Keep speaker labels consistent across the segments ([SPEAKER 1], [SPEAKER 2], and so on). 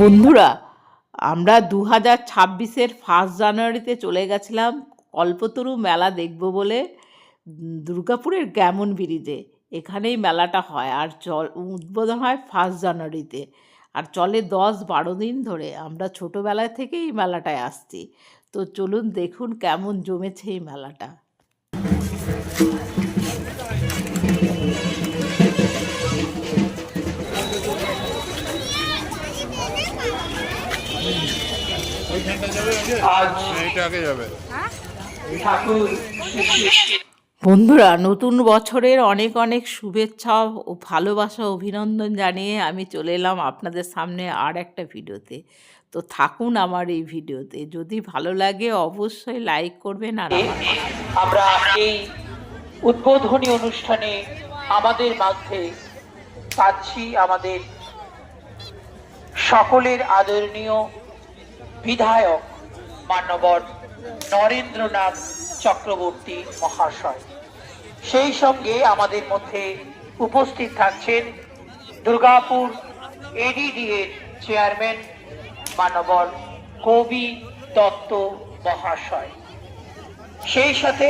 [SPEAKER 1] বন্ধুরা, আমরা 2026-এর 1 জানুয়ারিতে চলে গেছিলাম কল্পতরু মেলা দেখব বলে দুর্গাপুরের গ্যামন ব্রিজে। এখানেই মেলাটা হয় আর উদ্বোধন হয় 1 জানুয়ারিতে আর চলে 10-12 দিন ধরে। আমরা ছোটোবেলা থেকেই এই মেলাটায় আসছি। তো চলুন দেখুন কেমন জমেছে এই মেলাটা। বন্ধুরা, নতুন বছরের অনেক অনেক শুভেচ্ছা ও ভালোবাসা অভিনন্দন জানিয়ে আমি চলে এলাম আপনাদের সামনে আর একটা ভিডিওতে। তো থাকুন আমার এই ভিডিওতে। যদি ভালো লাগে অবশ্যই লাইক করবেন। আর
[SPEAKER 2] আমরা এই উদ্বোধনী অনুষ্ঠানে আমাদের মাঝে পাচ্ছি আমাদের সকলের আদরণীয় বিধায়ক মাননীয় নরেন্দ্রনাথ চক্রবর্তী মহাশয়। সেই সঙ্গে আমাদের মধ্যে উপস্থিত থাকছেন দুর্গাপুর এডিডি এর চেয়ারম্যান মাননীয় কবি দত্ত মহাশয়। সেই সাথে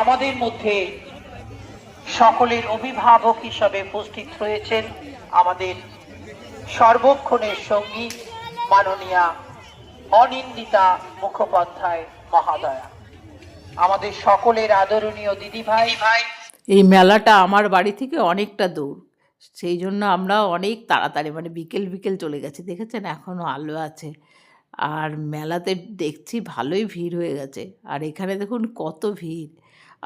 [SPEAKER 2] আমাদের মধ্যে সকলের অভিভাবক হিসাবে উপস্থিত রয়েছেন আমাদের সর্বক্ষণের সঙ্গী মাননীয়া অনিন্দিতা মুখোপাধ্যায় মহাদয়া, আমাদের সকলের আদরণীয় দিদি ভাই।
[SPEAKER 1] এই মেলাটা আমার বাড়ি থেকে অনেকটা দূর, সেই জন্য আমরা অনেক তাড়াতাড়ি বিকেল চলে গেছি। দেখেছেন এখনও আলো আছে। আর মেলাতে দেখছি ভালোই ভিড় হয়ে গেছে। আর এখানে দেখুন কত ভিড়।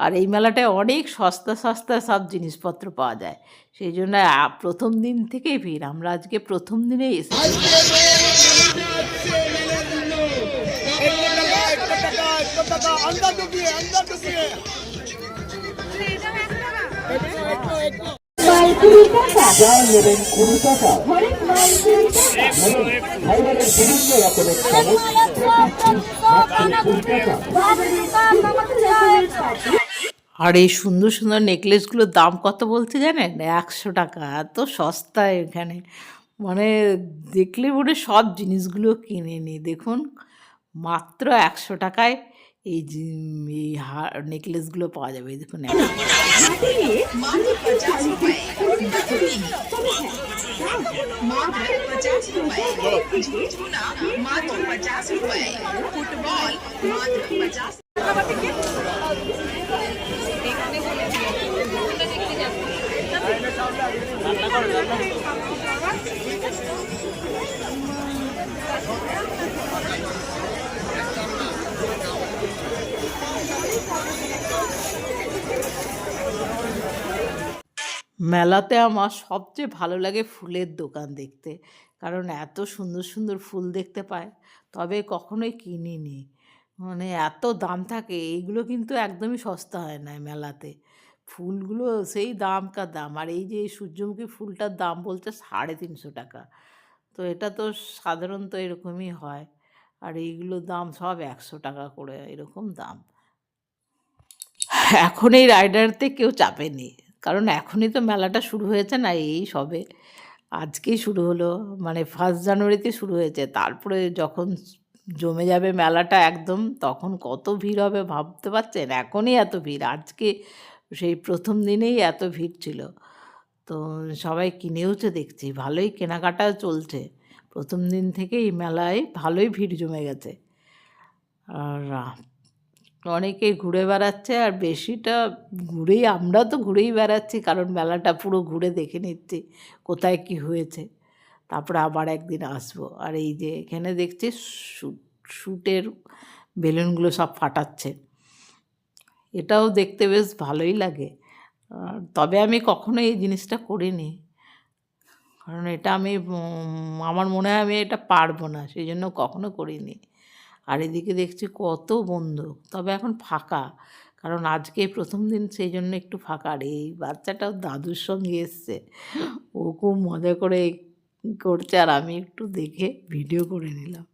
[SPEAKER 1] আর এই মেলাটায় অনেক সস্তা সব জিনিসপত্র পাওয়া যায়, সেই জন্য প্রথম দিন থেকেই ভিড়। আমরা আজকে প্রথম দিনেই এসেছি। আর এই সুন্দর সুন্দর নেকলেসগুলোর দাম কত বলছে জানেন? 100 টাকা। এত সস্তায় এখানে, দেখলে মনে সব জিনিসগুলো কিনে নিই। দেখুন মাত্র 100 টাকায় এই নেকলেসগুলো পাওয়া যাবে। দেখুন মেলাতে আমার সবচেয়ে ভালো লাগে ফুলের দোকান দেখতে, কারণ এত সুন্দর সুন্দর ফুল দেখতে পায়। তবে কখনোই কিনিনি, এত দাম থাকে। এইগুলো কিন্তু একদমই সস্তা হয় না মেলাতে। ফুলগুলো সেই দাম কা দাম। আর এই যে সূর্যমুখী ফুলটার দাম বলছে 350 টাকা। তো এটা তো সাধারণত এরকমই হয়। আর এইগুলোর দাম সব 100 টাকা করে, এরকম দাম। এখন এই রাইডারতে কেউ চাপেনি, কারণ এখনই তো মেলাটা শুরু হয়েছে না, এই সবে আজকেই শুরু হলো। 1 জানুয়ারিতে শুরু হয়েছে। তারপরে যখন জমে যাবে মেলাটা একদম, তখন কত ভিড় হবে ভাবতে পারছেন? এখনই এত ভিড়, আজকে সেই প্রথম দিনেই এত ভিড় ছিল। তো সবাই কিনেওছে দেখছি, ভালোই কেনাকাটা চলছে। প্রথম দিন থেকেই মেলায় ভালোই ভিড় জমে গেছে। আর অনেকে ঘুরে বেড়াচ্ছে, আর বেশিটা আমরা তো ঘুরেই বেড়াচ্ছি, কারণ মেলাটা পুরো ঘুরে দেখে নিচ্ছি কোথায় কি হয়েছে। তারপরে আবার একদিন আসবো। আর এই যে এখানে দেখছি শ্যুটের বেলুনগুলো সব ফাটাচ্ছে, এটাও দেখতে বেশ ভালোই লাগে। তবে আমি কখনো এই জিনিসটা করিনি, কারণ এটা আমার মনে হয় আমি এটা পারবো না, সেই জন্য কখনো করিনি। আর এদিকে দেখছি কত বন্ধু, তবে এখন ফাঁকা, কারণ আজকে প্রথম দিন, সেই জন্য একটু ফাঁকা। আর এই বাচ্চাটাও দাদুর সঙ্গে এসছে, ও খুব মজা করে করছে, আর আমি একটু দেখে ভিডিও করে নিলাম।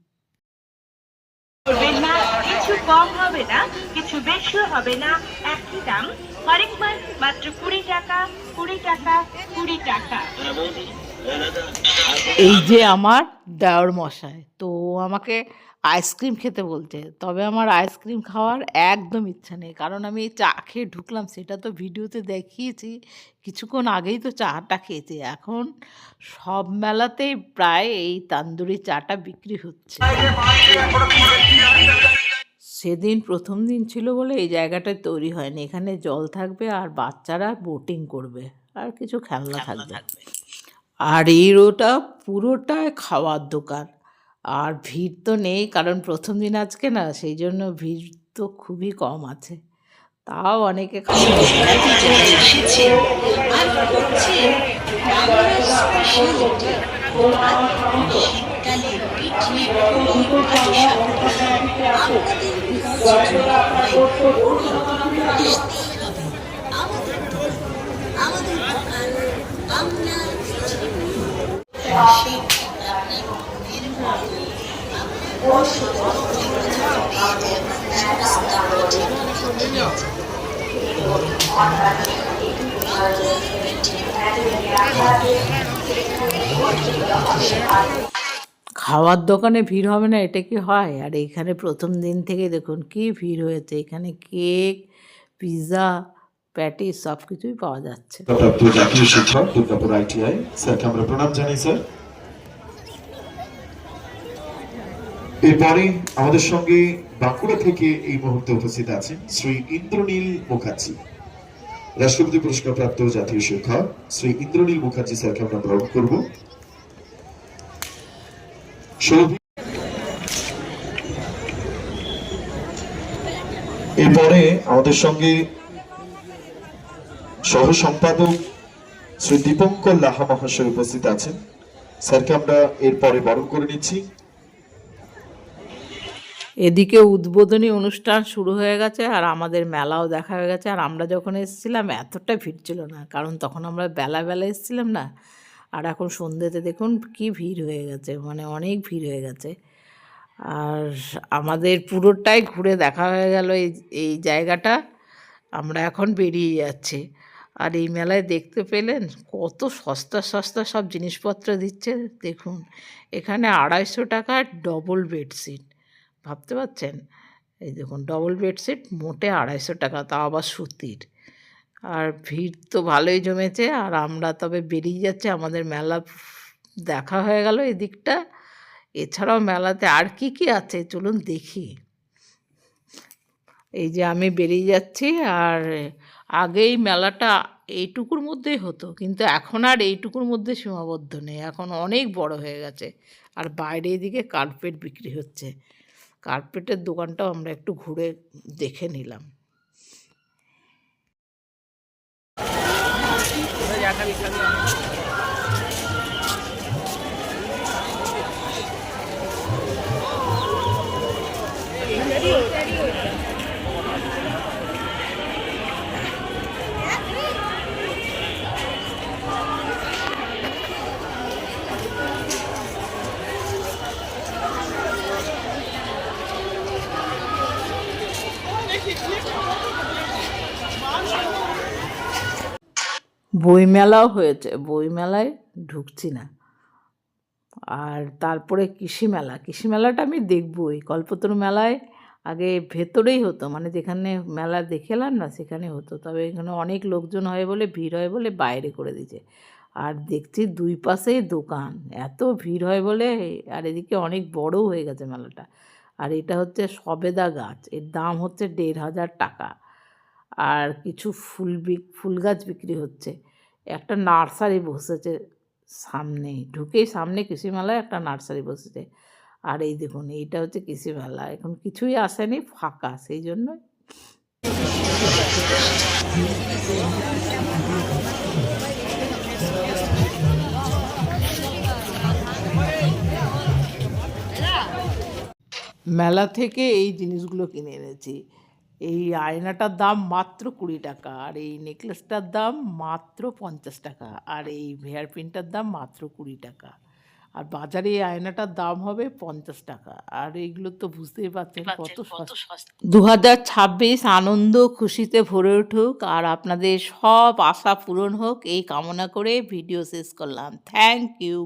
[SPEAKER 3] কিছু কম হবে না, কিছু বেশি হবে না, একই দাম। হরেক মাস মাত্র 20 টাকা, 20 টাকা, 20 টাকা।
[SPEAKER 1] এই যে আমার দেওর মশাই, তো ও আমাকে আইসক্রিম খেতে বলছে, তবে আমার আইসক্রিম খাওয়ার একদম ইচ্ছা নেই, কারণ আমি এই চা খেয়ে ঢুকলাম, সেটা তো ভিডিওতে দেখিয়েছি, কিছুক্ষণ আগেই তো চাটা খেয়েছি। এখন সব মেলাতেই প্রায় এই তান্দুরি চাটা বিক্রি হচ্ছে। সেদিন প্রথম দিন ছিল বলে এই জায়গাটায় তৈরি হয়নি, এখানে জল থাকবে আর বাচ্চারা বোটিং করবে আর কিছু খেলনা থাকবে। আর এই রোটা পুরোটাই খাওয়ার দোকান, আর ভিড় তো নেই, কারণ প্রথম দিন আজকে না, সেই জন্য ভিড় তো খুবই কম আছে, তাও অনেকে খাওয়া
[SPEAKER 4] এসেছে আর হচ্ছে বাংলার স্পেশালিটি শীতকালে পিঠে পুলি ভাজা সাথে আপনাদের আসতেই হবে আমাদের দোকান বাংলার সেই আপনার মনের মতো আপনার সমস্ত পিঠে
[SPEAKER 1] খাওয়ার দোকানে ভিড় হবে না, এটা কি হয়? আর এখানে প্রথম দিন থেকে দেখুন কি ভিড় হয়েছে, এখানে কেক, পিৎজা, প্যাটিস সব কিছুই পাওয়া যাচ্ছে।
[SPEAKER 5] প্রাপ্ত জাতীয় শিক্ষক দুর্গাপুর ITI স্যারকে আমরা প্রণাম জানাই স্যার। এরপরে আমাদের সঙ্গে বাঁকুড়া থেকে এই মুহূর্তে উপস্থিত আছেন শ্রী ইন্দ্রনীল মুখার্জি, রাষ্ট্রপতি পুরস্কার প্রাপ্ত জাতীয় শিক্ষক শ্রী ইন্দ্রনীল মুখার্জি স্যারকে আমরা গ্রহণ করব। এরপরে আমাদের সঙ্গে সহ সম্পাদক শ্রী দীপঙ্কর লাহা মহাশয় উপস্থিত আছেন, স্যারকে আমরা এরপরে বরণ করে নিচ্ছি।
[SPEAKER 1] এদিকে উদ্বোধনী অনুষ্ঠান শুরু হয়ে গেছে আর আমাদের মেলাও দেখা হয়ে গেছে। আর আমরা যখন এসেছিলাম এতটা ভিড় ছিল না, কারণ তখন আমরা বেলা এসেছিলাম না। আর এখন সন্ধ্যেতে দেখুন কি ভিড় হয়ে গেছে, মানে অনেক ভিড় হয়ে গেছে। আর আমাদের পুরোটাই ঘুরে দেখা হয়ে গেল এই জায়গাটা। আমরা এখন বেরিয়ে যাচ্ছি। আর এই মেলায় দেখতে পেলেন কত সস্তা সস্তা সব জিনিসপত্র দিচ্ছে। দেখুন এখানে 250 টাকার ডবল বেডশিট, ভাবতে পারছেন? এই দেখুন ডবল বেডশিট মোটে 250 টাকা, তাও আবার সুতির। আর ভিড় তো ভালোই জমেছে। আর আমরা তবে বেরিয়ে যাচ্ছি, আমাদের মেলা দেখা হয়ে গেল এদিকটা। এছাড়াও মেলাতে আর কি কি আছে চলুন দেখি। এই যে আমি বেরিয়ে যাচ্ছি। আর আগেই মেলাটা এইটুকুর মধ্যেই হতো, কিন্তু এখন আর এইটুকুর মধ্যে সীমাবদ্ধ নেই, এখন অনেক বড় হয়ে গেছে। আর বাইরে এদিকে কার্পেট বিক্রি হচ্ছে, কার্পেটের দোকানটাও আমরা একটু ঘুরে দেখে নিলাম। বইমেলাও হয়েছে, বইমেলায় ঢুকছি না। আর তারপরে কৃষি মেলাটা আমি দেখবই। কল্পতরু মেলায় আগে ভেতরেই হতো, মানে যেখানে মেলা দেখে এলাম না সেখানে হতো, তবে এখানে অনেক লোকজন হয় বলে, ভিড় হয় বলে বাইরে করে দিয়েছে। আর দেখছি দুই পাশেই দোকান, এত ভিড় হয় বলে। আর এদিকে অনেক বড়ও হয়ে গেছে মেলাটা। আর এটা হচ্ছে সবেদা গাছ, এর দাম হচ্ছে 1,500 টাকা। আর কিছু ফুল গাছ বিক্রি হচ্ছে। একটা নার্সারি বসেছে সামনেই, ঢুকেই সামনে কৃষি মেলায় একটা নার্সারি বসেছে। আর এই দেখুন এইটা হচ্ছে কৃষি মেলা, এখন কিছুই আসেনি, ফাঁকা, সেই জন্য। মেলা থেকে এই জিনিসগুলো কিনে এনেছি। এই আয়নাটার দাম মাত্র 20 টাকা, আর এই নেকলেসটার দাম মাত্র 50 টাকা, আর এই হেয়ার পিনটার দাম মাত্র 20 টাকা। আর বাজারে এই আয়নাটার দাম হবে 50 টাকা, আর এগুলো তো বুঝতেই পারছেন কত সস্তা। 2026 আনন্দ খুশিতে ভরে উঠুক আর আপনাদের সব আশা পূরণ হোক এই কামনা করে ভিডিও শেষ করলাম। Thank you.